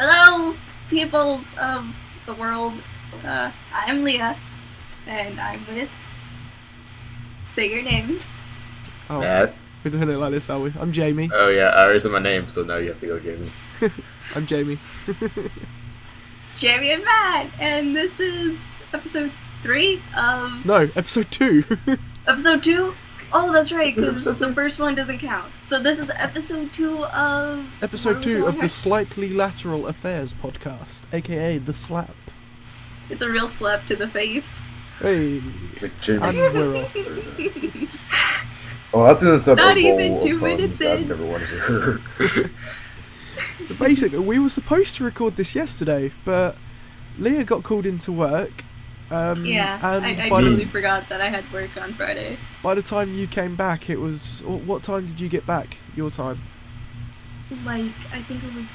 Hello, peoples of the world. I'm Leah, and I'm with. Say your names. Oh, Matt. we're doing it like this, are we? I'm Jamie. Oh yeah, I already said my name, so now you have to go get me. I'm Jamie. Jamie and Matt, and this is episode 3 of. No, episode 2. Episode 2? Oh, that's right, Is it because episode the 2? first one doesn't count. So this is episode 2 of. Episode what are we 2 of calling the it? Slightly Lateral Affairs podcast, aka The Slap. It's a real slap to the face. Hey, Jamie. and we're off. Well, that's in a separate Not bowl even of 2 puns minutes that I've in. never wanted to hear. So basically, we were supposed to record this yesterday, but Leah got called into work. Yeah, and I by, totally forgot that I had work on Friday. by the time you came back, it was... What time did you get back? Your time? I think it was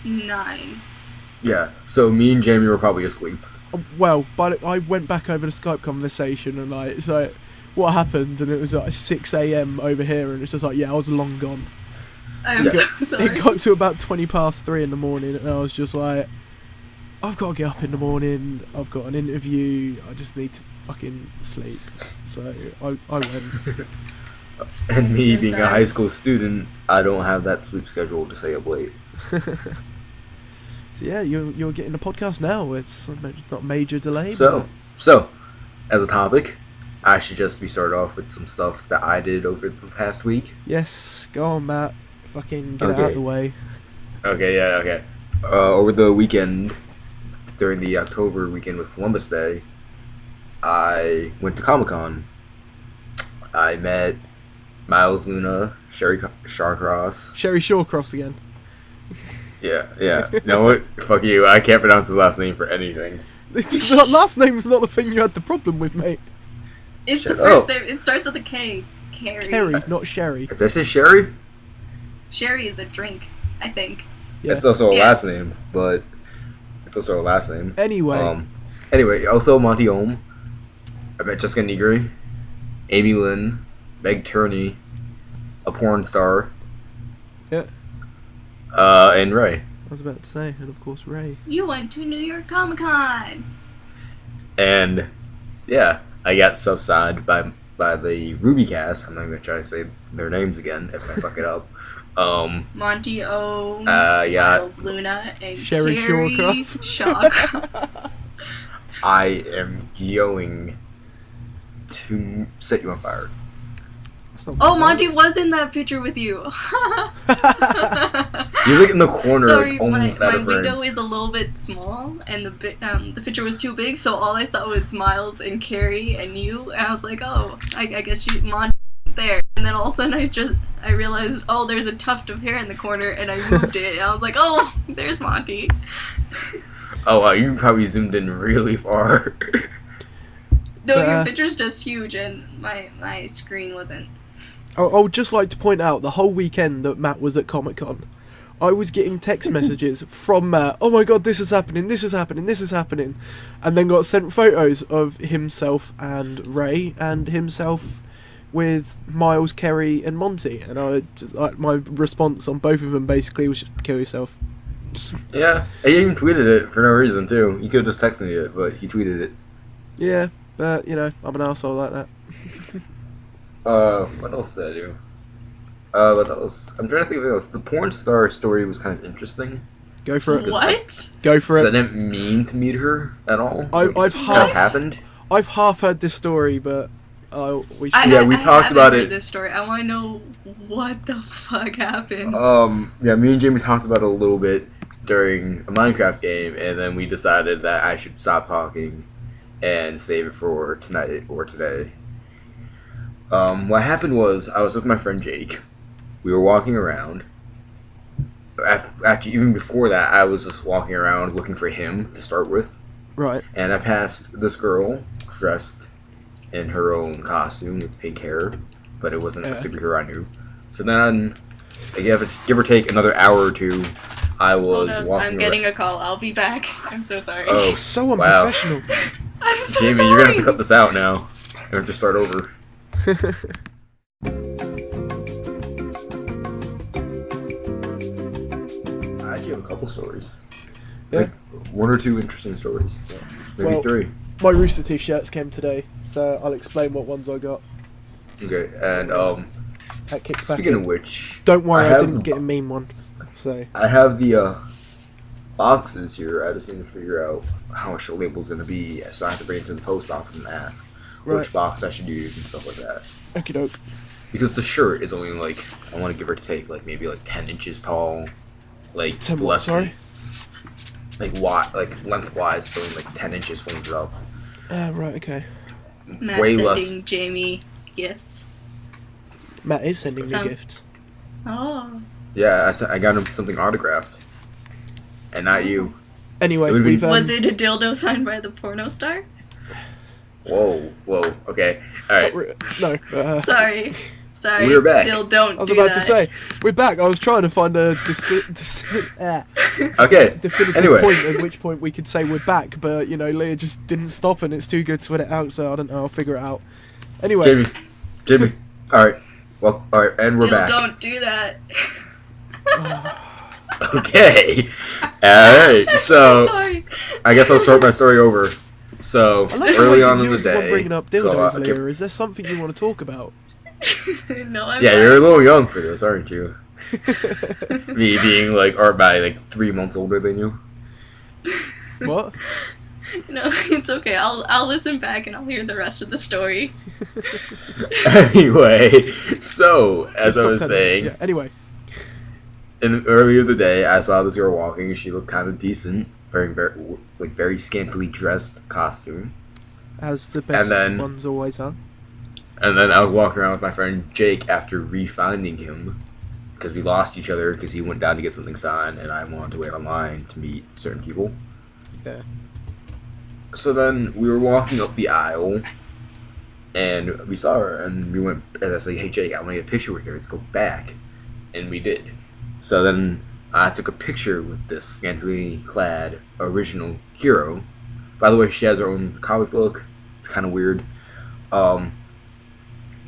9. Yeah, so me and Jamie were probably asleep. Well, but I went back over the Skype conversation and so what happened, and it was 6 a.m. over here, and it's just yeah, I was long gone. I'm Yeah. so sorry. It got to about 20 past 3 in the morning, and I was just like, I've got to get up in the morning, I've got an interview, I just need to fucking sleep. So I went. And me So being a sorry. high school student, I don't have that sleep schedule to stay up late. So yeah, you're getting the podcast now. It's not a major delay. So, as a topic, I should just be started off with some stuff that I did over the past week. but yes, go on, Matt. Fucking get it out of Okay. the way. Okay, yeah, okay. Over the weekend, during the October weekend with Columbus Day, I went to Comic-Con. I met Miles Luna, Sherry Shawcross. Sherry Shawcross again. Yeah. You know what? Fuck you. I can't pronounce his last name for anything. It's not, last name is not the thing you had the problem with, mate. It's the Shut first up. name. It starts with a K. Carrie. Kerry, not Sherry. Is that say Sherry? Sherry is a drink, I think. Yeah. It's also a Yeah. last name, but it's also a last name. Anyway, Anyway, also Monty Ohm. I met Jessica Negri, Amy Lynn, Meg Turney, a porn star. Yeah. And Ray. I was about to say, and of course Ray. You went to New York Comic Con. And yeah, I got stuff signed by the Ruby cast. I'm not gonna try to say their names again if I fuck it up. Monty O. Yeah. Miles Luna and Sherry Carrie Shawcross. Shawcross. I am going to set you on fire. That's not Oh, very Monty nice. was in that picture with you. He's like in the corner, Sorry, like my almost out of frame. window is a little bit small, and the picture was too big, so all I saw was Miles and Carrie and you, and I was like, oh, I guess Monty there. And then all of a sudden I realized, oh, there's a tuft of hair in the corner, and I moved it, and I was like, oh, there's Monty. Oh wow, you probably zoomed in really far. No, your Uh, picture's just huge, and my screen wasn't. I would just like to point out the whole weekend that Matt was at Comic Con, I was getting text messages from Matt. Oh my god, this is happening, this is happening, this is happening, and then got sent photos of himself and Ray and himself with Miles, Kerry, and Monty. And I just my response on both of them basically was just kill yourself. Yeah, he even tweeted it for no reason too. He could have just texted me it, but he tweeted it. Yeah, but I'm an arsehole like that. What else did I do? What else? I'm trying to think of what else. The porn star story was kind of interesting. Go for it. What? Go for 'Cause I it. didn't mean to meet her at all. I've It just half- kind of happened. I've half heard this story, but we should. Yeah, we talked haven't about heard it. This story. I want to know what the fuck happened. Yeah, me and Jamie talked about it a little bit during a Minecraft game, and then we decided that I should stop talking and save it for tonight or today. What happened was I was with my friend Jake. We were walking around. Actually, even before that, I was just walking around looking for him to start with. Right. And I passed this girl dressed in her own costume with pink hair, but it wasn't a Yeah. superhero I knew. So then, give or take another hour or two, I Hold was on, walking I'm getting around. a call. I'll be back. I'm so sorry. Oh, So wow. unprofessional. I'm so Jamie, sorry. you're gonna have to cut this out now. You have to start over. I actually have a couple couple stories. Yeah. Like, one or two interesting stories. Maybe Well, three. My Rooster Teeth shirts came today, so I'll explain what ones I got. Okay, and That kicks back speaking in. of which, Don't worry, I have didn't the get a mean one. So I have the boxes here. I just need to figure out how much the label's gonna be, so I have to bring it to the post office and ask right, which box I should use and stuff like that. okie doke. Because the shirt is only like, I want to give or take like maybe like 10 inches tall, like 10 what, less sorry? like wide, like lengthwise, it's only like 10 inches folded up. Right, okay. Matt Way sending less. Jamie gifts. Matt is sending me Some- gifts. Oh. Yeah, I got him something autographed, and not you. Anyway, It would be- we've Was it a dildo signed by the porno star? Whoa, okay, all right. no. Sorry. We're back. Dill, don't I was do about that. to say we're back. I was trying to find a Okay. definitive Anyway. point at which point we could say we're back, but you know, Leah just didn't stop, and it's too good to let it out. So I don't know. I'll figure it out. Anyway, Jamie. All right. Well, all right, and we're Dill, back. don't do that. Okay. All right. So Sorry. I guess I'll start my story over. So I like the way early that on in you're the the one day. bringing up so, dildos, okay. Leah. Is there something you want to talk about? No, I'm Yeah, fine. you're a little young for this, aren't you? Me being like, or by like 3 months older than you. What? No, it's okay. I'll listen back and I'll hear the rest of the story. Anyway, so as I Stop was telling me. saying, Yeah. Anyway, earlier in the day, I saw this girl walking. She looked kind of decent, very scantily dressed costume. as the best then- ones always are. And then I was walking around with my friend Jake after refinding him because we lost each other because he went down to get something signed and I wanted to wait online to meet certain people. Yeah. So then we were walking up the aisle and we saw her and we went, and I was like, hey Jake, I want to get a picture with her. Let's go back. And we did. So then I took a picture with this scantily clad original hero. By the way, she has her own comic book. It's kind of weird.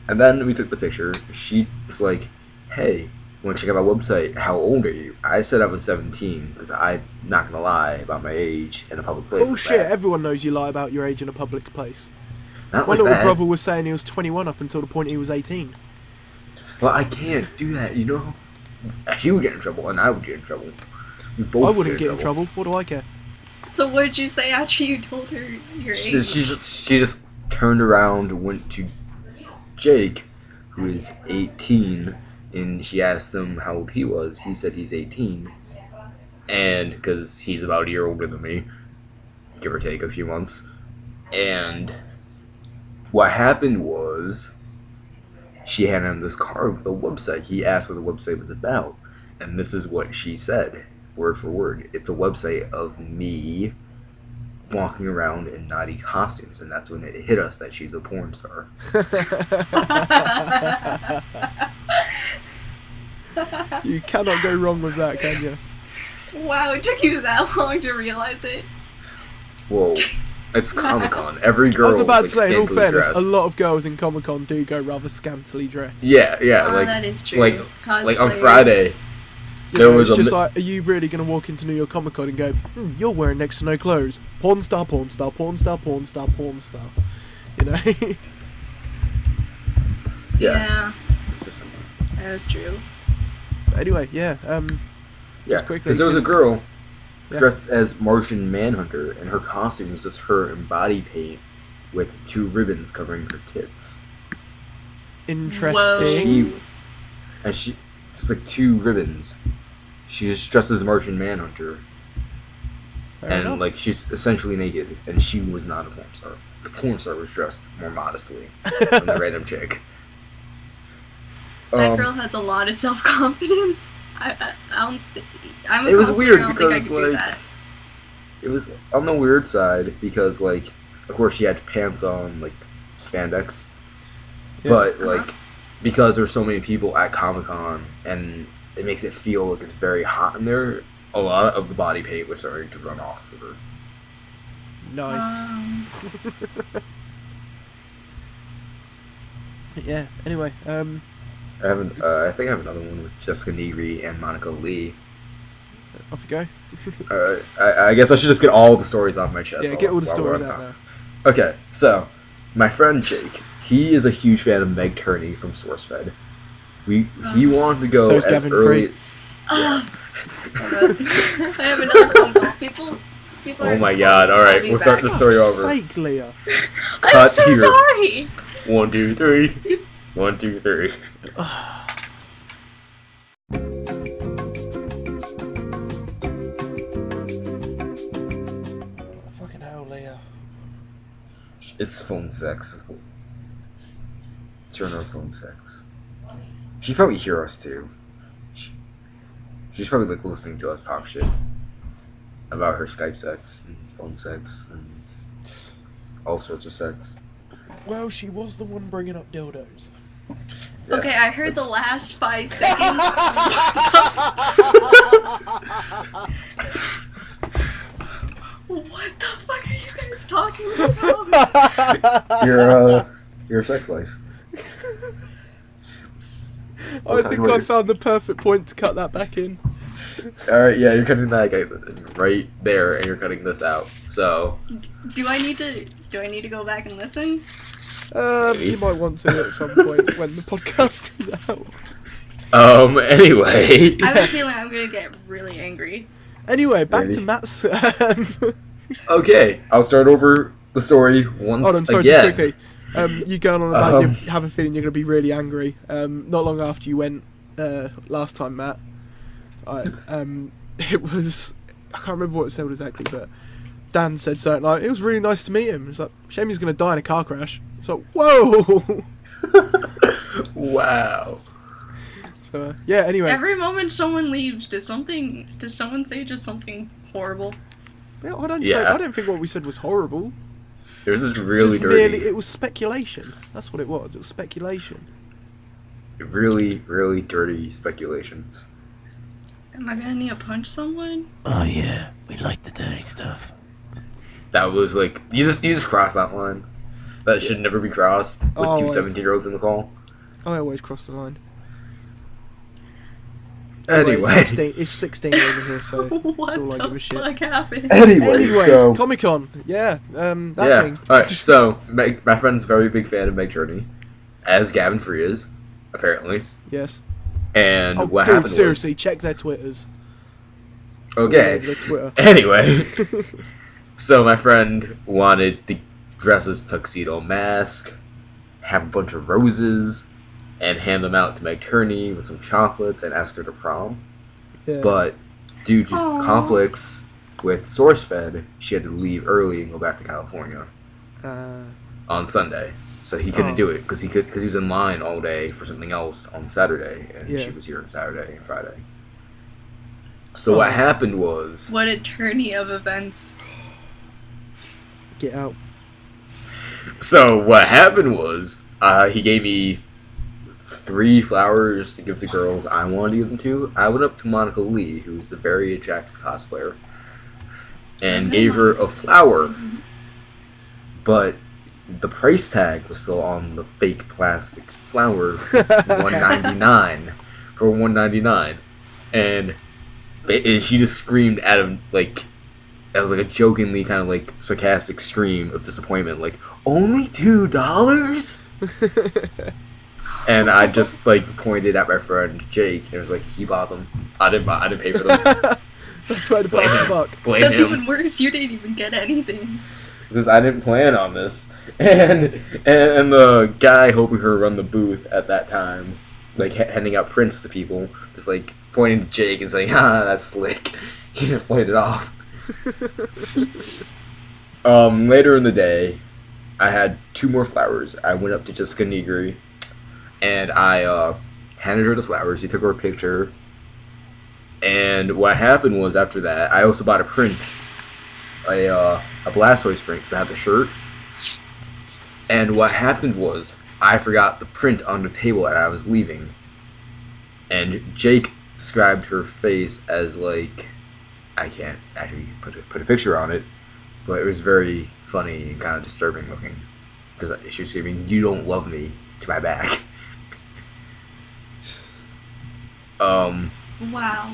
And then we took the picture. She was like, hey, want to check out my website? How old are you? I said I was 17 because I'm not going to lie about my age in a public place. Oh like shit! that. Everyone knows you lie about your age in a public place. Not My like little that. brother was saying he was 21 up until the point he was 18. Well, I can't do that, you know? She would get in trouble and I would get in trouble. We both I wouldn't get in trouble. What do I care? So what did you say after you told her your She age? just turned around, went to Jake, who is 18, and she asked him how old he was. He said he's 18, and because he's about a year older than me, give or take a few months. And what happened was she handed him this card with a website. He asked what the website was about, and this is what she said, word for word. It's a website of me walking around in naughty costumes, and that's when it hit us that she's a porn star. You cannot go wrong with that, can you? Wow, it took you that long to realize it. Whoa, it's Comic-Con. Every girl I was about to is, say, in all scantily fairness, dressed. a lot of girls in Comic Con do go rather scantily dressed. Yeah, Oh, that is true. like on Cosplayers. Friday, You there know, was it's a just mi- like, are you really going to walk into New York Comic Con and go, you're wearing next to no clothes. Porn star, porn star, porn star, porn star, porn star. You know? Yeah, it's just, that's true. But anyway, yeah. yeah, quickly, because there was a girl Yeah. dressed as Martian Manhunter, and her costume was just her in body paint with 2 ribbons covering her tits. Interesting. She just like 2 ribbons. She was dressed as Martian Manhunter, Fair and enough. like she's essentially naked, and she was not a porn star. The porn star was dressed more modestly than the random chick. That girl has a lot of self-confidence. I don't. I'm a It was cosplayer, weird I don't think I because, could do like, that. It was on the weird side because, like, of course she had pants on, like, spandex. Yeah. But, like, because there's so many people at Comic-Con and it makes it feel like it's very hot in there, a lot of the body paint was starting to run off of her. Nice. Yeah, anyway, I think I have another one with Jessica Negri and Monica Lee. off you go. I guess I should just get all the stories off my chest. Yeah, get all the while we're stories on out top. there. Okay, so my friend Jake, he is a huge fan of Meg Turney from SourceFed. He wanted to go So is as Gavin early. Free. I have another phone call. People Oh are my calling god! me. All I'll right, be we'll start back. the story over. Sake, Leah. I'm Cut so here. sorry. 1, 2, 3. 1, 2, 3. Fucking hell, Leah. It's phone sex. Turn on phone sex. She'd probably hear us too. She's probably like listening to us talk shit about her Skype sex and phone sex and all sorts of sex. Well, she was the one bringing up dildos. Yeah. Okay, I heard the last 5 seconds. What the fuck are you guys talking about? Your sex life. I think I found the perfect point to cut that back in. Alright, yeah, you're cutting that guy right there, and you're cutting this out. So, Do I need to go back and listen? You might want to at some point when the podcast is out. anyway. I have a feeling I'm gonna get really angry. Anyway, back Maybe. to Matt's. Okay, I'll start over the story once Hold on, sorry, again. just quickly. You going on about you have a feeling you're going to be really angry. Not long after you went last time, Matt. It was, I can't remember what it said exactly, but Dan said something like, it was really nice to meet him. It's like, shame he's going to die in a car crash. So, whoa! Wow. So, yeah, anyway. Every moment someone leaves, does someone say just something horrible? Yeah, I Yeah. don't think what we said was horrible. It was just really Just dirty. merely, it was speculation. That's what it was. It was speculation. Really, really dirty speculations. Am I gonna need to punch someone? Oh yeah, we like the dirty stuff. That was like you just crossed that line. That should never be crossed with Oh, two I- 17-year-olds in the call. I always cross the line. Anyway. It's 16 over here, so What that's all I give the a shit. fuck happened? Anyway, so Comic Con, yeah, that yeah. thing. All right. So my friend's a very big fan of Meg Journey, as Gavin Free is, apparently. Yes. And Oh, what dude, happened seriously, check their Twitters. was okay. Their Twitter. Anyway, so my friend wanted to dress as tuxedo mask, have a bunch of roses, and hand them out to Meg Turney with some chocolates and ask her to prom. Yeah. But due to Aw. conflicts with SourceFed, she had to leave early and go back to California on Sunday. So he couldn't Oh. do it because he was in line all day for something else on Saturday, and Yeah. she was here on Saturday and Friday. So what Oh. happened was, What a tourney of events. Get out. he gave me 3 flowers to give to girls I wanted to give them to. I went up to Monica Lee, who's a very attractive cosplayer, and gave her a flower. But the price tag was still on the fake plastic flower, $199 for $199, and she just screamed out of as a jokingly kind of sarcastic scream of disappointment, like, only $2? And I just painted at my friend Jake, and it was like, he bought them. I didn't pay for them. That's why to Blame pass the him. buck. Blame That's him. even worse. You didn't even get anything. Because I didn't plan on this. And the guy helping her run the booth at that time, handing out prints to people, was pointing to Jake and saying, that's slick. He just played it off. Later in the day, I had 2 more flowers. I went up to Jessica Negri, and I handed her the flowers. He took her a picture. And what happened was, after that, I also bought a print, a Blastoise print, because I had the shirt. And what happened was, I forgot the print on the table as I was leaving. And Jake described her face as I can't actually put a picture on it, but it was very funny and kind of disturbing looking, because she was screaming, "You don't love me," to my back. Wow.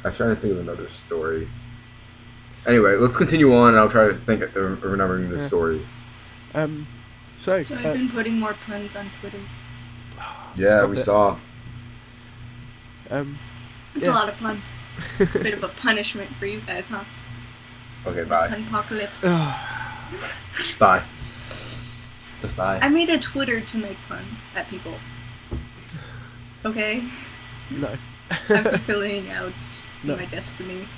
I'm trying to think of another story. Anyway, let's continue on, and I'll try to think of remembering this story. So I've been putting more puns on Twitter. Yeah, we saw. It's a lot of fun. It's a bit of a punishment for you guys, huh? Okay, It's bye. a pun-apocalypse. Bye. Just bye. I made a Twitter to make puns at people. Okay? No. I'm fulfilling out No. my destiny.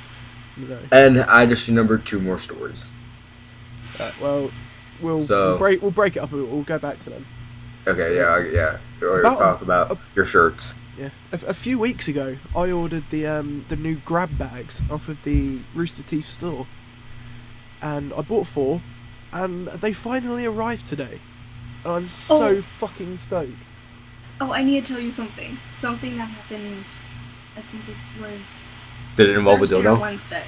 No. And I just remembered 2 more stories. Well, we'll break it up. We'll go back to them. Okay, yeah. Let's talk about your shirts. Yeah. A few weeks ago, I ordered the new grab bags off of the Rooster Teeth store, and I bought 4, and they finally arrived today. And I'm so fucking stoked. Oh, I need to tell you something. Something that happened, I think it was Did it involve Thursday a dildo? or Wednesday.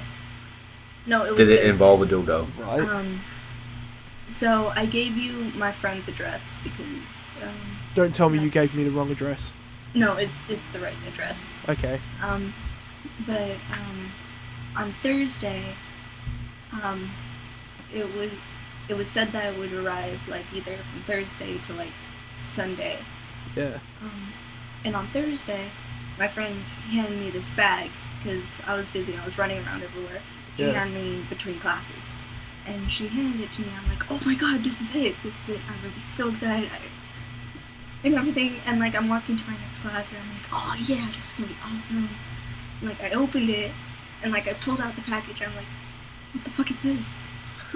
No, it was Did it Thursday. involve a dildo? Right. So I gave you my friend's address because, Don't tell me you that's- gave me the wrong address. no, it's the right address. Okay. But on Thursday, it was said that it would arrive like either from Thursday to like Sunday. Yeah. And on Thursday, my friend handed me this bag because I was busy. I was running around everywhere. She Yeah. handed me between classes, and she handed it to me. I'm like, oh my god, this is it. This is it. I'm so excited. And everything. And like I'm walking to my next class, and I'm like, oh yeah, this is gonna be awesome. And, like I opened it, and like I pulled out the package. I'm like, what the fuck is this?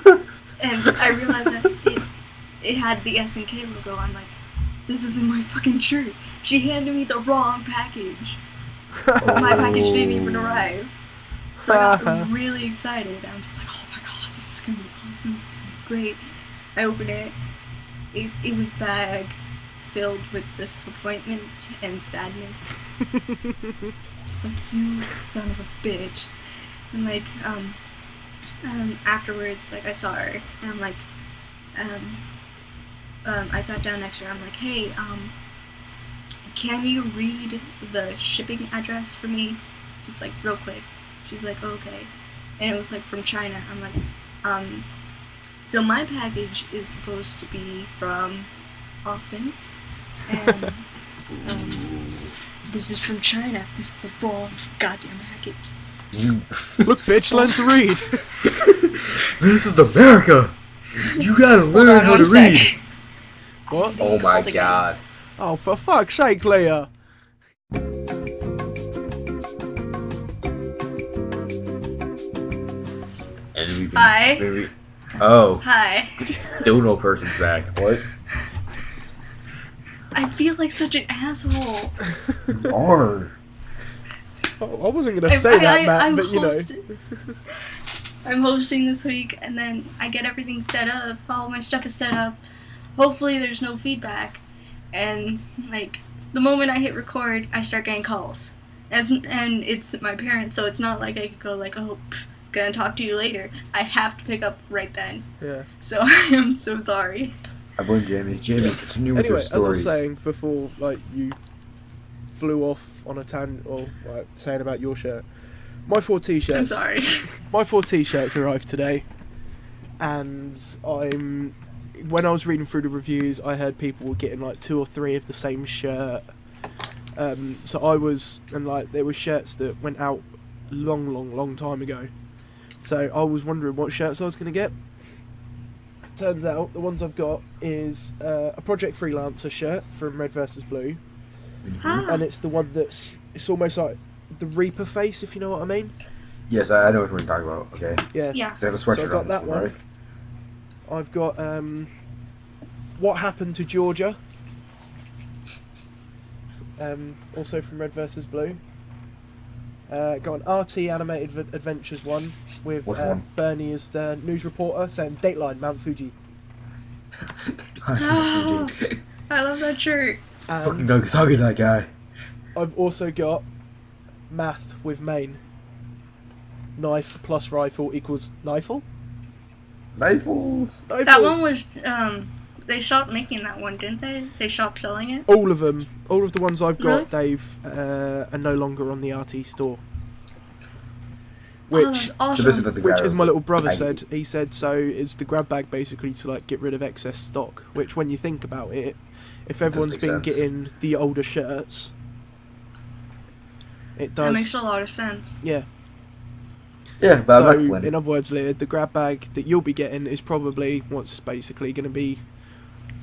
And I realized that it had the S&K logo. I'm like, this isn't my fucking shirt. She handed me the wrong package. My package didn't even arrive. So I got really excited. I'm just like, oh my god, this is gonna be awesome. This is gonna be great. I opened it. It was bag filled with disappointment and sadness. Just like, you son of a bitch. And like, afterwards, like I saw her, and I'm like, I sat down next to her. I'm like, hey, can you read the shipping address for me? Just like real quick. She's like, okay. And it was like from China. I'm like, so my package is supposed to be from Austin. And, this is from China. This is the wrong goddamn package. Look, bitch, learn to read. This is America! You gotta learn how to read! What? Oh my Called god. Oh, for fuck's sake, Leah. And we've been, Hi. Oh, Hi. dildo person's back. What? I feel like such an asshole. You are. Oh, I wasn't going to say that, Matt, I'm but you know. I'm hosting this week, and then I get everything set up. All my stuff is set up. Hopefully there's no feedback. And, like, the moment I hit record, I start getting calls. And it's my parents, so it's not like I could go like, oh, gonna talk to you later. I have to pick up right then. Yeah. So I am so sorry. I blame Jamie. Jamie, continue with Anyway, your as I was stories. saying before, like, you flew off on a tangent, or like, saying about your shirt. My 4 t-shirts. I'm sorry. My 4 t-shirts arrived today, and when I was reading through the reviews, I heard people were getting like 2 or 3 of the same shirt. So I was, and like there were shirts that went out long time ago. So I was wondering what shirts I was going to get. Turns out the ones I've got is a Project Freelancer shirt from Red vs Blue, and it's the one it's almost like the Reaper face, if you know what I mean. Yes, I know what we're talking about. Okay. Yeah. Yeah. So they have a So sweatshirt I've got on that this one. right? I've got What Happened to Georgia, also from Red vs Blue. Got an RT Animated Adventures one with Which one? Bernie as the news reporter saying Dateline Mount Fuji. Oh, I love that shirt. Fucking And Nagasaki, that guy. I've also got Math with Main. Knife plus rifle equals knifle. Rifles. That one was, they stopped making that one, didn't they? They stopped selling it? All of them, all of the ones I've got, Really? they've are no longer on the RT store. Oh, which that's awesome. So basically, the which, guy as was, my like, little brother hiding. said, he said, so it's the grab bag basically to like get rid of excess stock. Which, when you think about it, if everyone's make been sense. getting the older shirts, it does. That makes a lot of sense. Yeah. Yeah, but So, I'm not complaining. in other words, Leah, the grab bag that you'll be getting is probably what's basically going to be.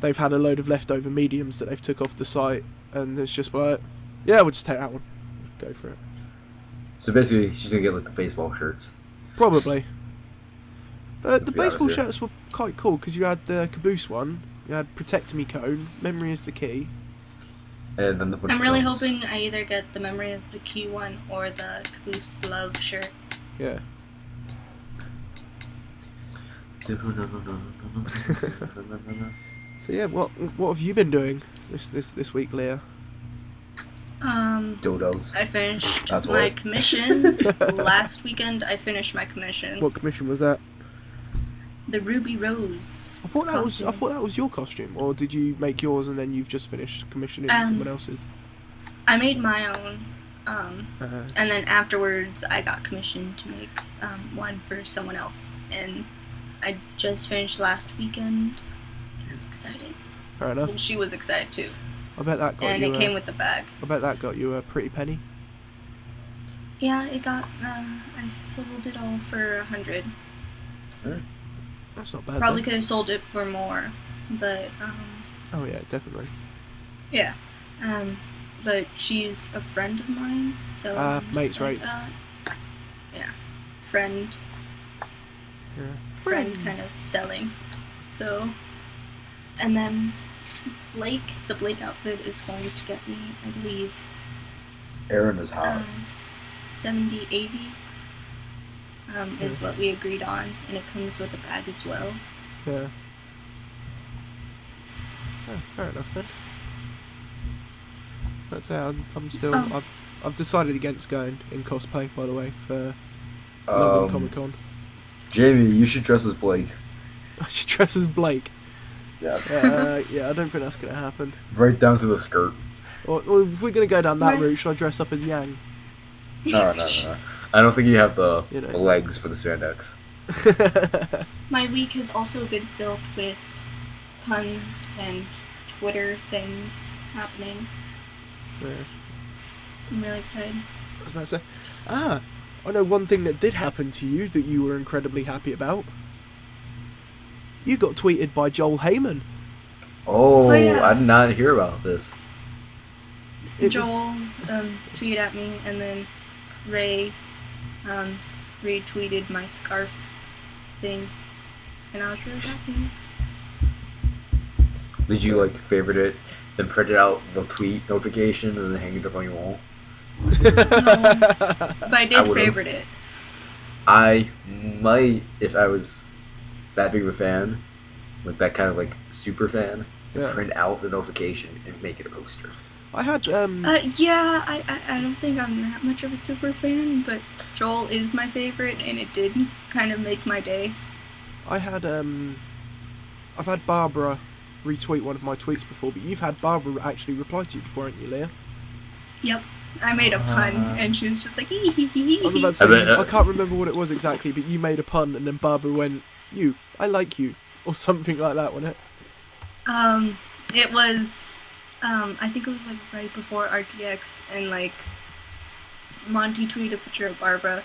They've had a load of leftover mediums that they've took off the site, and it's just like, yeah, we'll just take that one. Go for it. So basically, she's gonna get like the baseball shirts. Probably. But the be honest baseball here. shirts were quite cool because you had the caboose one, you had Protect Me cone, Memory is the Key. And then the bunch I'm of really cones. hoping I either get the Memory of the Key one or the Caboose Love shirt. Yeah. So yeah, what have you been doing this week, Leah? Dildos. I finished That's my what. commission last weekend. I finished my commission. What commission was that? The Ruby Rose. I thought costume. that was your costume, or did you make yours and then you've just finished commissioning someone else's? I made my own, Uh, and then afterwards I got commissioned to make one for someone else, and I just finished last weekend. And I'm excited. fair enough. And she was excited too, I bet that got and you. it came with the bag. I bet that got you a pretty penny. Yeah, it got. I sold it all for 100. That's not bad. Probably then. could have sold it for more, but Oh yeah, definitely. yeah. But she's a friend of mine, so I'm just mates like, rates. yeah, friend Yeah. kind of selling. So, and then the Blake outfit is going to get me, I believe, Aaron is hot. 70, 80. Is what we agreed on, and it comes with a bag as well. Yeah. Oh, fair enough then. But I'm still. Oh. I've decided against going in cosplay, by the way, for London Comic Con. Jamie, you should dress as Blake. I should dress as Blake. Yeah. Yeah, I don't think that's gonna happen. Right down to the skirt. Or if we're gonna go down that Right. route, should I dress up as Yang? No. I don't think you have the You know. legs for the spandex. My week has also been filled with puns and Twitter things happening. Yeah. I'm really excited. I was about to say. I know one thing that did happen to you that you were incredibly happy about. You got tweeted by Joel Heyman. Oh, yeah. I did not hear about this. Joel tweeted at me, and then Ray retweeted my scarf thing, and I was really happy. Did you like favorite it, then print out the tweet notification and then hang it up on your wall? But I did would've. favorite it. I might, if I was that big of a fan, like that kind of like super fan, Yeah. print out the notification and make it a poster. I had Yeah, I don't think I'm that much of a super fan, but Joel is my favorite, and it did kind of make my day. I've had Barbara retweet one of my tweets before, but you've had Barbara actually reply to you before, haven't you, Leah? Yep. I made a pun, and she was just like, ee hee hee hee I was hee. about to say, I bet, I can't remember what it was exactly, but you made a pun, and then Barbara went, I like you, or something like that, wasn't it? It was, I think it was like right before RTX, and like Monty tweeted a picture of Barbara,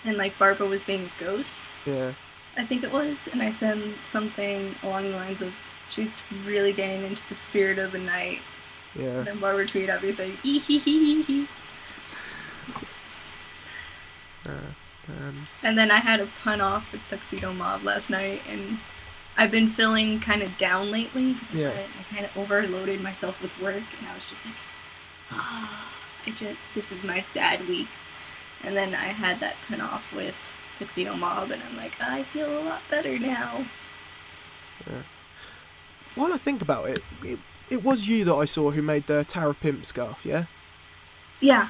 and like Barbara was being a ghost, Yeah. I think it was, and I said something along the lines of, she's really getting into the spirit of the night. Yeah. And then Barbara tweeted at me saying, ee hee hee hee hee. And then I had a pun off with Tuxedo Mob last night, and I've been feeling kind of down lately because Yeah. I kind of overloaded myself with work, and I was just like, this is my sad week. And then I had that pun off with Tuxedo Mob, and I'm like, I feel a lot better now. While I think about it, it was you that I saw who made the Tower of Pimp scarf, yeah? Yeah.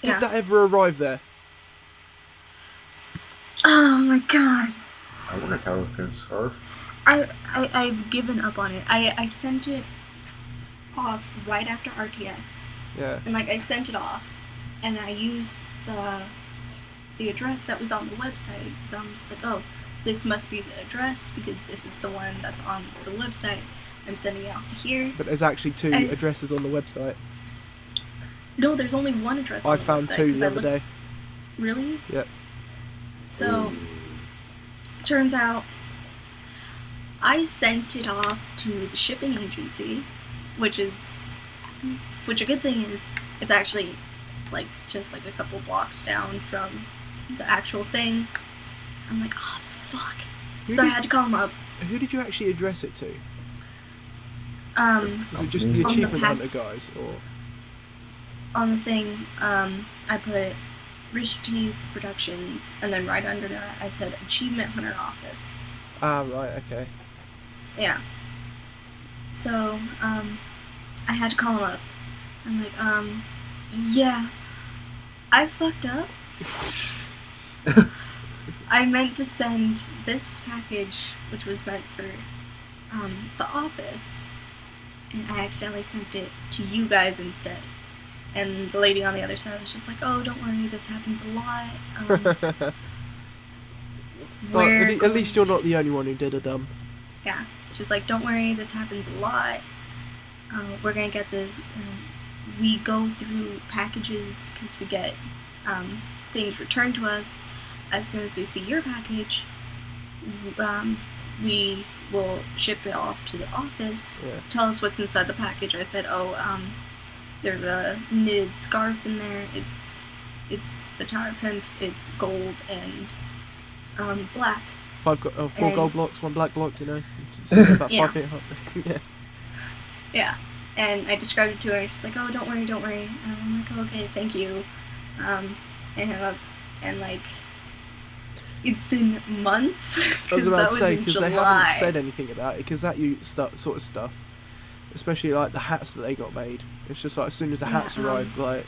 Did that ever arrive there? Oh my god. I want a Tower of Pimp scarf. I've given up on it. I sent it off right after RTX. Yeah. And like I sent it off, and I used the address that was on the website, because I'm just like, oh, this must be the address because this is the one that's on the website. I'm sending it off to here. But there's actually two addresses on the website. No, there's only one address on I the found website. two the other day. Really? Yep. So, turns out, I sent it off to the shipping agency, which a good thing is, it's actually, like, just like a couple blocks down from the actual thing. I'm like, oh, fuck. I had to call them up. Who did you actually address it to? Was it just the on the Achievement Hunter guys, or? On the thing, I put Rooster Teeth Productions, and then right under that I said Achievement Hunter Office. Ah, right, okay. Yeah. So, I had to call him up. I'm like, yeah, I fucked up. I meant to send this package, which was meant for, the office, and I accidentally sent it to you guys instead. And the lady on the other side was just like, oh, don't worry, this happens a lot. Well, at least you're not the only one who did a dumb. Yeah. She's like, don't worry, this happens a lot. We're going to get this. We go through packages because we get things returned to us. As soon as we see your package, we will ship it off to the office. Yeah. Tell us what's inside the package. I said, there's a knitted scarf in there. It's the Tower Pimps. It's gold and black. 4 gold blocks, 1 black block, you know. About Yeah. 5 yeah. Yeah. And I described it to her, and she's like, oh, don't worry. And I'm like, oh, okay, thank you. And hung up, and like, it's been months. I was about to say, because because they haven't said anything about it, because that sort of stuff, especially like the hats that they got made. It's just like as soon as the hats arrived, like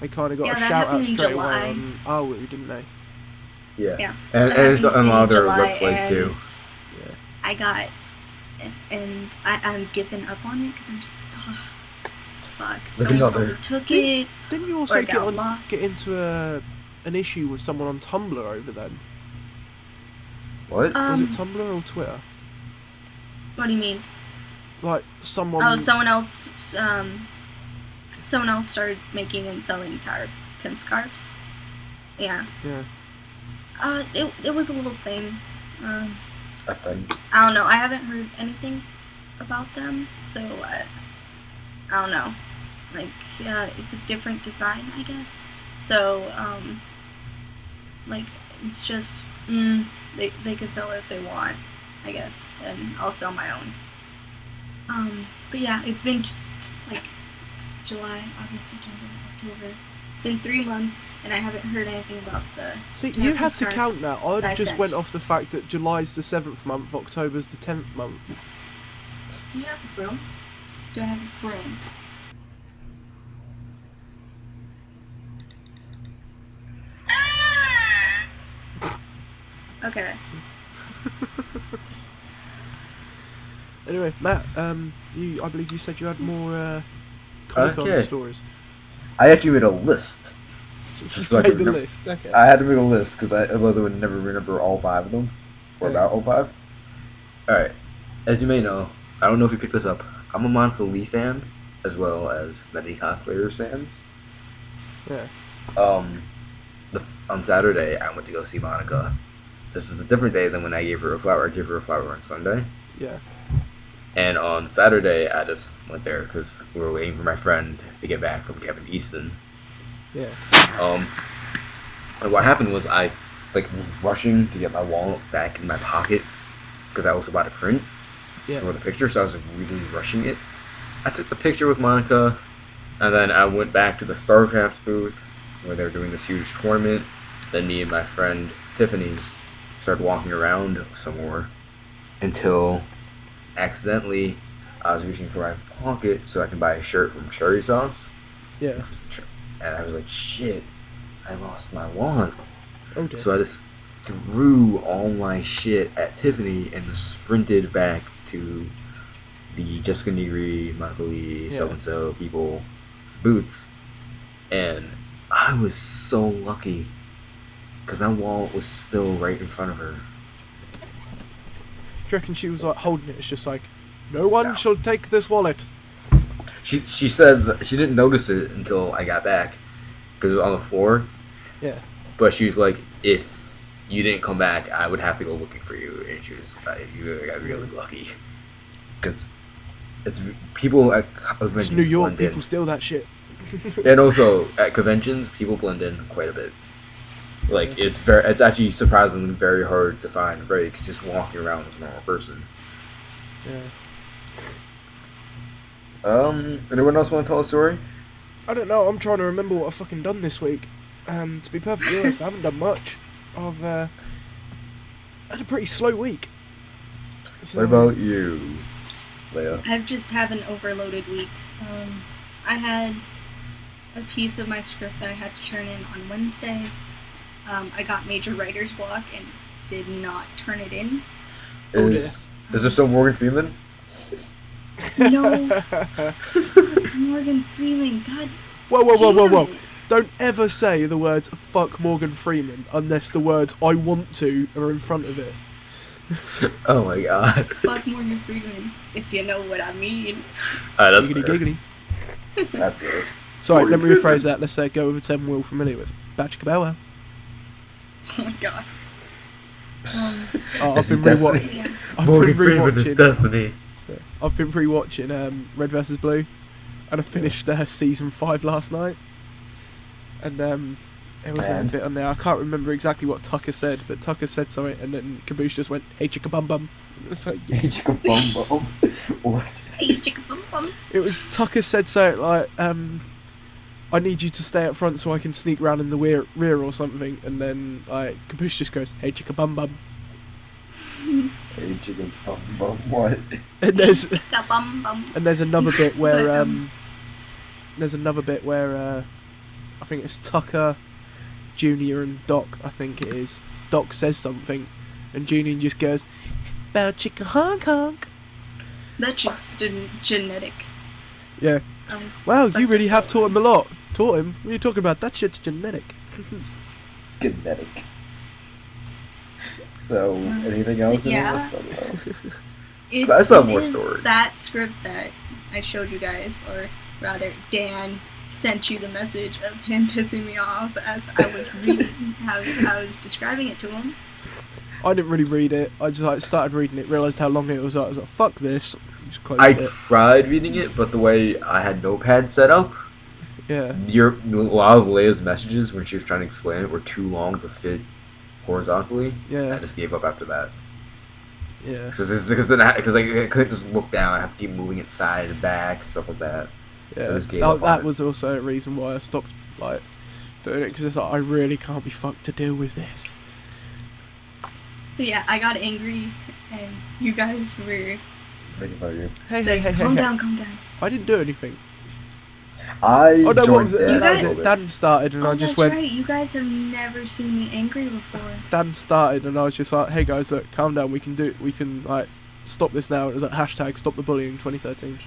they kind of got a shout out straight away on Arwood, didn't they? Yeah. And it's on a lot of their websites too. Yeah. I got, and I'm giving up on it because I'm just like, oh, fuck. Someone probably took it. Didn't you also lost. get into an issue with someone on Tumblr over then? What? Was it Tumblr or Twitter? What do you mean? Like someone. Oh, someone else started making and selling Tower Pimp scarves. Yeah. Yeah. It was a little thing. I think. I don't know. I haven't heard anything about them, so I don't know. Like, yeah, it's a different design, I guess. So, like, it's just they could sell it if they want, I guess, and I'll sell my own. But yeah, it's been like July, August, September, October. It's been 3 months, and I haven't heard anything about the. See, you had to count that. I just sent. went off the fact that July's the 7th month, October's the 10th month. Do you have a broom? Do I have a broom? Okay. Anyway, Matt, I believe you said you had more Comic-Con stories. I actually made a list. Just made the list, okay. I had to make a list because otherwise I would never remember all 5 of them. Or about all 5. Alright. As you may know, I don't know if you picked this up, I'm a Monica Lee fan, as well as many cosplayers fans. Yeah. On Saturday, I went to go see Monica. This is a different day than when I gave her a flower. I gave her a flower on Sunday. Yeah. And on Saturday, I just went there because we were waiting for my friend to get back from Kevin Easton. Yeah. And what happened was I was rushing to get my wallet back in my pocket because I also bought a print for the picture, so I was really rushing it. I took the picture with Monica, and then I went back to the StarCraft booth where they were doing this huge tournament. Then me and my friend Tiffany started walking around some more until accidentally I was reaching for my pocket so I can buy a shirt from Cherry Sauce. Yeah. And I was like, shit, I lost my wallet. Oh, dear. So I just threw all my shit at Tiffany and sprinted back to the Jessica Negri, Monica Lee, so-and-so people's boots. And I was so lucky because my wallet was still right in front of her. Do you reckon she was like holding it? It's just like, no one shall take this wallet. She said that she didn't notice it until I got back because it was on the floor. Yeah. But she was like, if you didn't come back, I would have to go looking for you. And she was like, you got really lucky. Because it's people at conventions. It's New York. blend in. People steal that shit. And also at conventions, people blend in quite a bit. Like it's actually surprisingly very hard to find Drake just walking around with a normal person. Yeah. Anyone else want to tell a story? I don't know. I'm trying to remember what I've fucking done this week. To be perfectly honest, I haven't done much. I've had a pretty slow week. So, What about you, Leia? I've just had an overloaded week. I had a piece of my script that I had to turn in on Wednesday. I got major writer's block and did not turn it in. Is there still Morgan Freeman? No. Morgan Freeman, God. Whoa. damn it. Don't ever say the words "fuck Morgan Freeman" unless the words "I want to" are in front of it. Oh my god. Fuck Morgan Freeman, if you know what I mean. Alright, that's Giggity fair. giggity. That's good. Sorry, Morgan let me rephrase Freeman. that. Let's say go with a term we're all familiar with. Batchkabowa. Oh my god. Oh, I've Is been it Destiny? rewatching. Yeah. I've Morgan been Freeman is rewatching. Destiny. I've been rewatching Red vs Blue, and I finished season 5 last night. And there was a And? bit on there. I can't remember exactly what Tucker said, but Tucker said something, and then Caboose just went, "Hey chicka bum bum." It's like, yes. What? Hey, chicka bum bum. It was Tucker said something like, "I need you to stay up front so I can sneak round in the rear or something," and then Caboose just goes, "Hey chicka bum bum." Hey, chicken bum. What? And there's Chicka bum bum. and there's another bit where But, I think it's Tucker, Junior, and Doc. I think it is. Doc says something, and Junior just goes, "Bow chicka honk honk." That's just genetic. Yeah. Um, Wow, you like really the- have taught him a lot. Taught him? What are you talking about? That shit's genetic. Genetic. So, anything else? Yeah. It, I still have it more is stories. that script that I showed you guys, or rather, Dan sent you the message of him pissing me off as I was reading, I was describing it to him. I didn't really read it. I just started reading it, realised how long it was. I was like, fuck this. Just closed I it. tried reading it, but the way I had Notepad set up, Yeah. a lot of Leia's messages when she was trying to explain it were too long to fit horizontally. Yeah. I just gave up after that. Yeah. Because I couldn't just look down. I have to keep moving it side and back, stuff like that. Yeah. So I just gave up on That it. was also a reason why I stopped doing it, because it's like, I really can't be fucked to deal with this. But yeah, I got angry, and you guys were Thank you for you. Hey, saying, hey, hey, calm hey. down, calm down. I didn't do anything. I Oh no, what joined was it? Dan You a guys- little bit. Dan started, and Oh, I just that's went. right. You guys have never seen me angry before. Dan started, and I was just like, "Hey guys, look, calm down. We can stop this now." It was like hashtag Stop the Bullying 2013.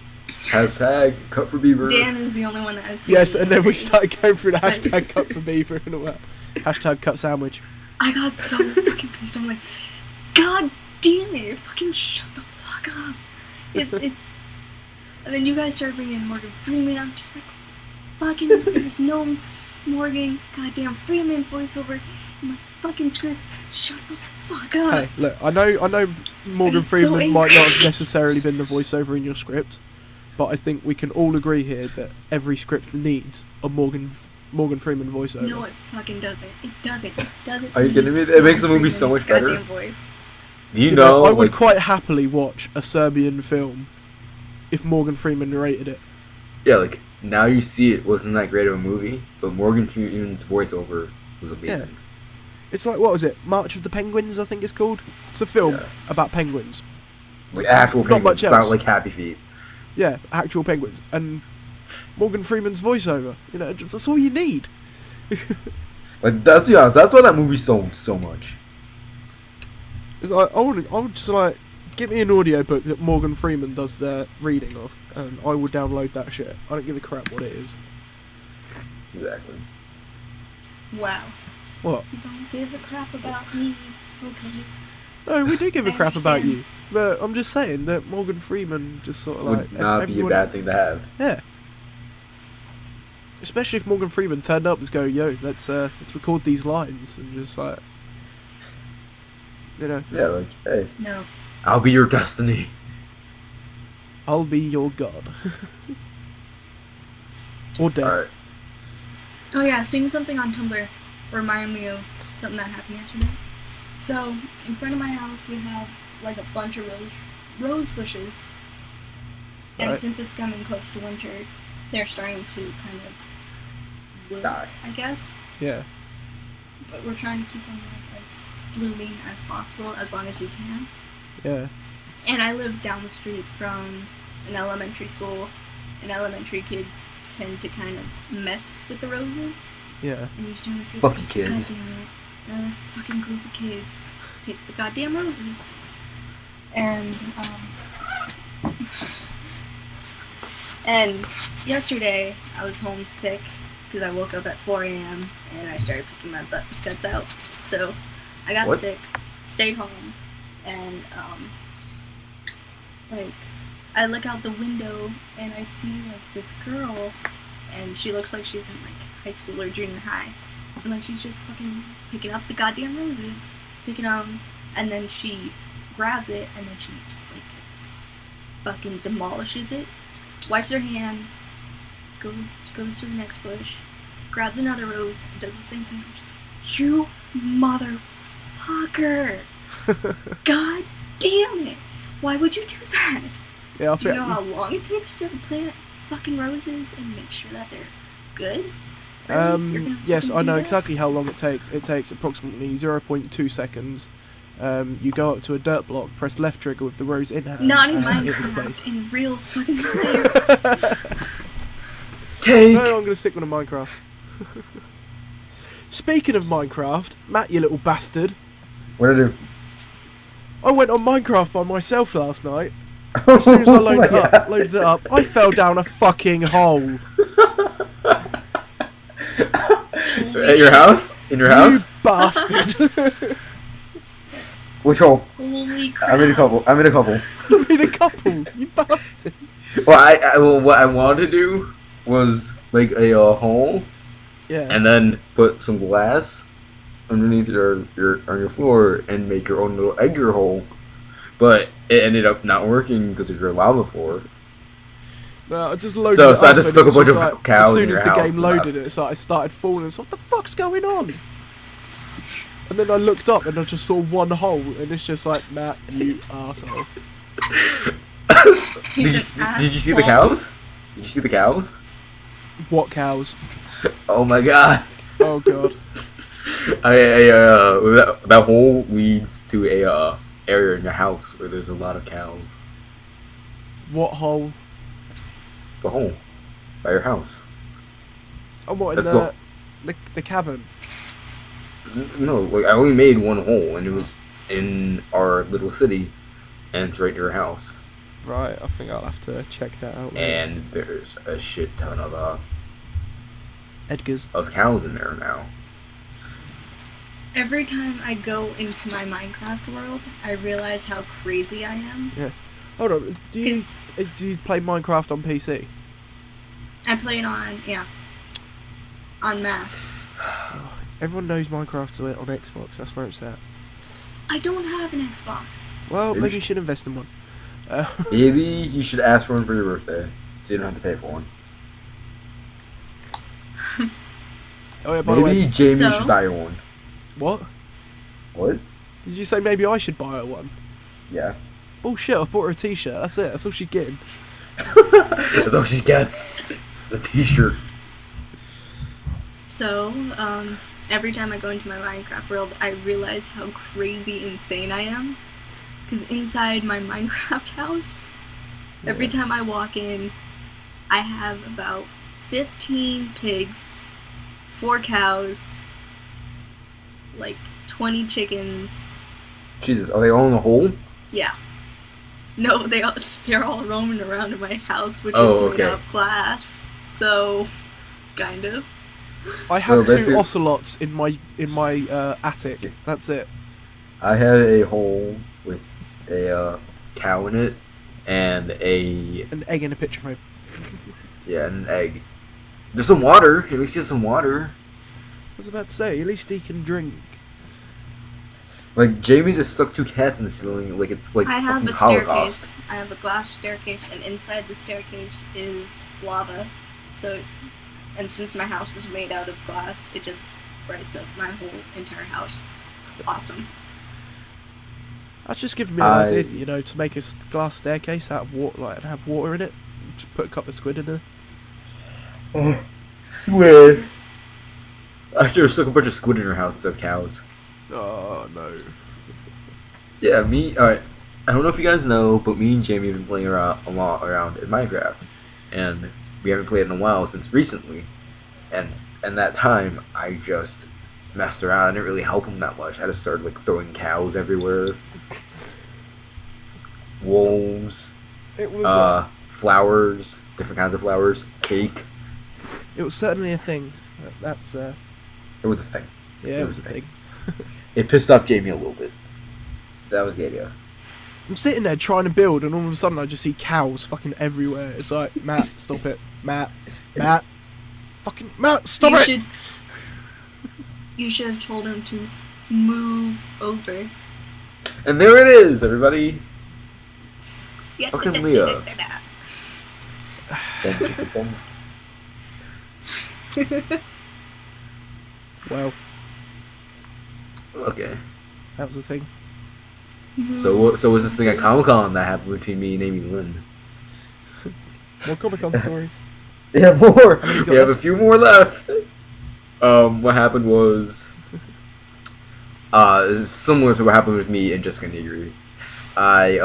Hashtag cut for Beaver. Dan is the only one that has seen Yes, me and then we angry. started going through the hashtag Cut for Beaver and all that. Hashtag Cut Sandwich. I got so fucking pissed. I'm like, God damn it! Fucking shut the fuck up. It's. And then you guys started bringing in Morgan Freeman. I'm just like, fucking. There's no Morgan goddamn Freeman voiceover in my fucking script. Shut the fuck up. Hey, look, I know Morgan It's so Freeman might not angry. have necessarily been the voiceover in your script, but I think we can all agree here that every script needs a Morgan Freeman voiceover. No, it fucking doesn't. It doesn't. It doesn't. Are you kidding me? need It makes the Morgan movie so Freeman's much better. goddamn voice. Do you know? I would like, quite happily watch a Serbian film if Morgan Freeman narrated it. yeah, like Now You See It wasn't that great of a movie, but Morgan Freeman's voiceover was amazing. It's like, what was it? March of the Penguins, I think it's called. It's a film Yeah. about penguins. Like actual Not penguins, much about else. like Happy Feet. Yeah, actual penguins. And Morgan Freeman's voiceover. You know, that's all you need. Like that's the honest. That's why that movie's so much. It's like, I would just like, give me an audiobook that Morgan Freeman does the reading of, and I will download that shit. I don't give a crap what it is. Exactly. Wow. What? You don't give a crap about me. Okay. No, we do give a I crap about understand. you. But I'm just saying that Morgan Freeman just sort of like... Would not be a bad thing to have. Yeah. Especially if Morgan Freeman turned up and go, yo, let's record these lines. And just like... You know, Yeah, like, hey, No. I'll be your destiny. I'll be your god. Or death. Alright. Oh yeah, seeing something on Tumblr reminded me of something that happened yesterday. So, in front of my house we have like a bunch of rose bushes. And Right. since it's coming close to winter, they're starting to kind of wilt, Die. I guess. Yeah. But we're trying to keep them like as blooming as possible as long as we can. Yeah. And I live down the street from an elementary school, and elementary kids tend to kind of mess with the roses. Yeah. And each time we see Fucking just, kids. God damn it, another fucking group of kids pick the goddamn roses. And, and yesterday I was home sick because I woke up at 4 a.m. and I started picking my guts out. So I got What? sick, stayed home, and, like, I look out the window and I see, like, this girl, and she looks like she's in, like, high school or junior high. And, like, she's just fucking picking up the goddamn roses, picking them, and then she grabs it, and then she just, like, fucking demolishes it, wipes her hands, goes to the next bush, grabs another rose, and does the same thing. I'm just like, you motherfucker! God damn it! Why would you do that? Yeah, I Do you think... know how long it takes to plant fucking roses and make sure that they're good? Really? You're gonna Yes, fucking I do know that? exactly how long it takes. It takes approximately 0.2 seconds. You go up to a dirt block, press left trigger with the rose in hand, Not in and it is Minecraft, placed. in real fucking life. Cake! No, I'm going to stick with a Minecraft. Speaking of Minecraft, Matt, you little bastard, What did I do? I went on Minecraft by myself last night. As soon as I Oh my God. loaded it up, I fell down a fucking hole. At your house? In your house? You bastard. Which hole? Holy crap. I'm in a couple. I'm in a couple. You made a couple. You bastard. Well, what I wanted to do was make a hole Yeah. and then put some glass underneath on your floor and make your own little Edgar hole. But it ended up not working because of your lava floor. No, I just loaded So it I up just and took it a bunch was of like, cows as soon in your as the house game and loaded left. it, so I started falling. So what the fuck's going on? And then I looked up and I just saw one hole, and it's just like, Matt, you arsehole. He's Did an you see the asshole. cows? Did you see the cows? What cows? Oh my god. Oh god. That hole leads to a area in your house where there's a lot of cows. What hole? The hole by your house. Oh, what, in That's all. the cavern? No, like I only made one hole, and it was in our little city, and it's right near your house. Right, I think I'll have to check that out. later. And there's a shit ton Edgar's. of cows in there now. Every time I go into my Minecraft world, I realize how crazy I am. Hold on, do you play Minecraft on PC? I play it on, on Mac. Everyone knows Minecraft's on Xbox, that's where it's at. I don't have an Xbox. Well, Maybe maybe you you should invest in one. Maybe you should ask for one for your birthday, so you don't have to pay for one. Oh yeah, by the Maybe way, Jamie So? should buy you one. what? What? Did you say maybe I should buy her one? Yeah. Bullshit, I bought her a t-shirt, that's it, that's all she's getting. That's all she gets. It's a t-shirt. So, every time I go into my Minecraft world, I realize how crazy insane I am. Because inside my Minecraft house, every time I walk in, I have about 15 pigs, 4 cows, like 20 chickens. Jesus, are they all in the hole? Yeah. No, they're all roaming around in my house, which Oh, is made okay. out of glass. So, kind of. I have So two basically- ocelots in my attic. That's it. I had a hole with a cow in it and An egg in a picture frame. an egg. There's some water. At least there's some water. I was about to say, at least he can drink. Like Jamie just stuck 2 cats in the ceiling. Like it's like I have fucking a Holocaust. staircase. I have a glass staircase, and inside the staircase is lava. So, and since my house is made out of glass, it just brights up my whole entire house. It's awesome. That's just giving me an idea, you know, to make a glass staircase out of water, like, and have water in it. Just put a couple of squid in there. Oh, weird. I should have stuck a bunch of squid in your house instead of cows. Oh no. Yeah, alright. I don't know if you guys know, but me and Jamie have been playing around a lot around in Minecraft. And we haven't played in a while since recently. And that time, I just messed around. I didn't really help him that much. I just started like throwing cows everywhere. Wolves. It was. Flowers. Different kinds of flowers. Cake. It was certainly a thing. That's It was a thing. yeah, it was a thing. It pissed off Jamie a little bit. That was the idea. I'm sitting there trying to build, and all of a sudden I just see cows fucking everywhere. It's like, Matt, stop it, Matt, fucking Matt, stop it. You should have told him to move over. And there it is, everybody. Yeah, Fucking Leah. Thank you for Well, Okay. that was a thing. So was this thing at Comic-Con that happened between me and Amy Lynn? More Comic-Con stories. Yeah, more. many you got We have a left? few more left. What happened was, similar to what happened with me and Jessica Negri. I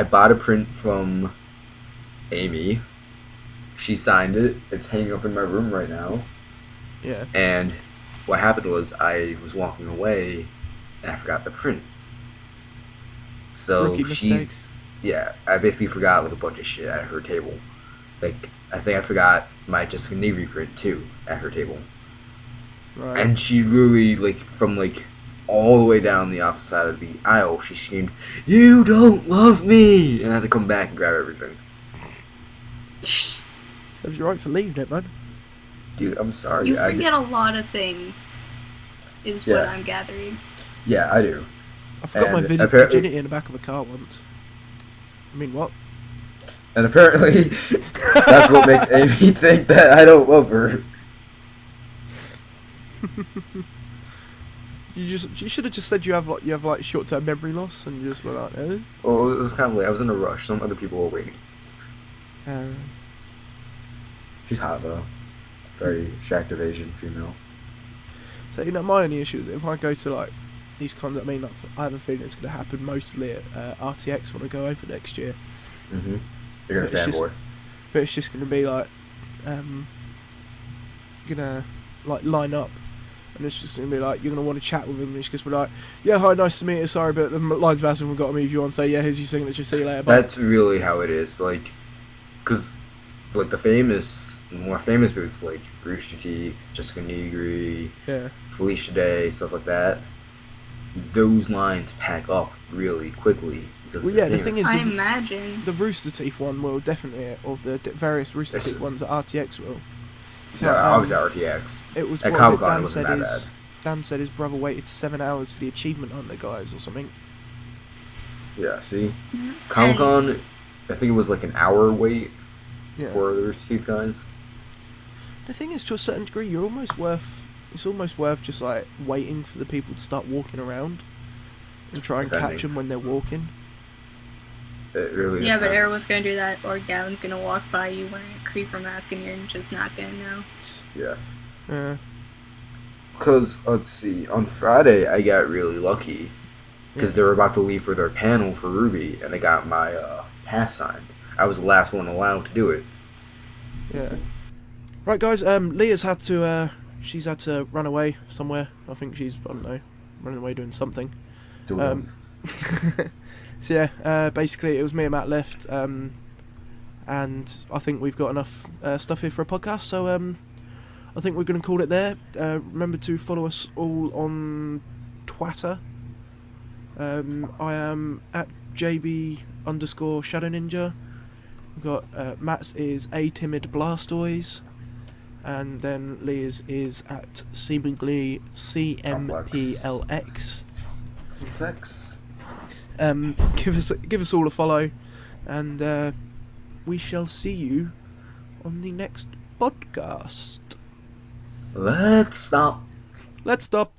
bought a print from Amy. She signed it. It's hanging up in my room right now. Yeah. And what happened was I was walking away and I forgot the print. So Rookie mistake. I basically forgot like a bunch of shit at her table. Like I think I forgot my Jessica Navy print too at her table. Right. And she literally from all the way down the opposite side of the aisle, she screamed, "You don't love me!" And I had to come back and grab everything. Serves you right for leaving it, man. Dude, I'm sorry. You forget a lot of things, is what Yeah. I'm gathering. Yeah, I do. I forgot my And virginity in the back of a car once. I mean, what? And apparently, that's what makes Amy think that I don't love her. You should have just said you have short-term memory loss, and you just were like, eh? Well, it was kind of late. I was in a rush. Some other people were waiting. She's hot though. Very attractive Asian female. So my only issue is if I go to these cons, I mean, I have a feeling it's going to happen mostly at RTX when I go over next year. Mm-hmm. You're gonna But it's just- fanboy. But it's just going to be gonna line up, and it's just going to be you're going to want to chat with them, and it's just be like, yeah, hi, nice to meet you, sorry, but the line's massive, we've got to move you on, say, yeah, here's your signature, see you later, bye. That's really how it is. Cause the more famous booths like Rooster Teeth, Jessica Negri, Yeah. Felicia Day, stuff like that. Those lines pack up really quickly because Well, they're yeah, the famous. thing is, I imagine. the Rooster Teeth one will definitely, or the various Rooster Yes. Teeth ones at RTX will. So, Yeah, I was at RTX. It was At what Comic-Con, it Dan wasn't said that Dan said his brother waited 7 hours for the achievement hunter guys or something. Yeah, see? Mhm. Comic Con, I think it was an hour wait Yeah. for the Rooster Teeth guys. The thing is, to a certain degree, it's almost worth just waiting for the people to start walking around and try and Depending. catch them when they're walking. It really Yeah, but depends. everyone's gonna do that, or Gavin's gonna walk by you wearing a creeper mask and you're just not gonna know. Yeah. Yeah. Because, let's see, on Friday I got really lucky because Yeah. they were about to leave for their panel for Ruby and I got my pass signed. I was the last one allowed to do it. Yeah. Right, guys. Leah's had to. She's had to run away somewhere. I think she's, I don't know, running away doing something. Duels. So yeah, basically it was me and Matt left, and I think we've got enough stuff here for a podcast. So I think we're going to call it there. Remember to follow us all on Twitter. I am at JB_Shadow Ninja. We've got Matt's is A Timid Blastoise, and then Leah's is at seemingly CMPLX. Thanks. Give us all a follow, and we shall see you on the next podcast. Let's stop. Let's stop.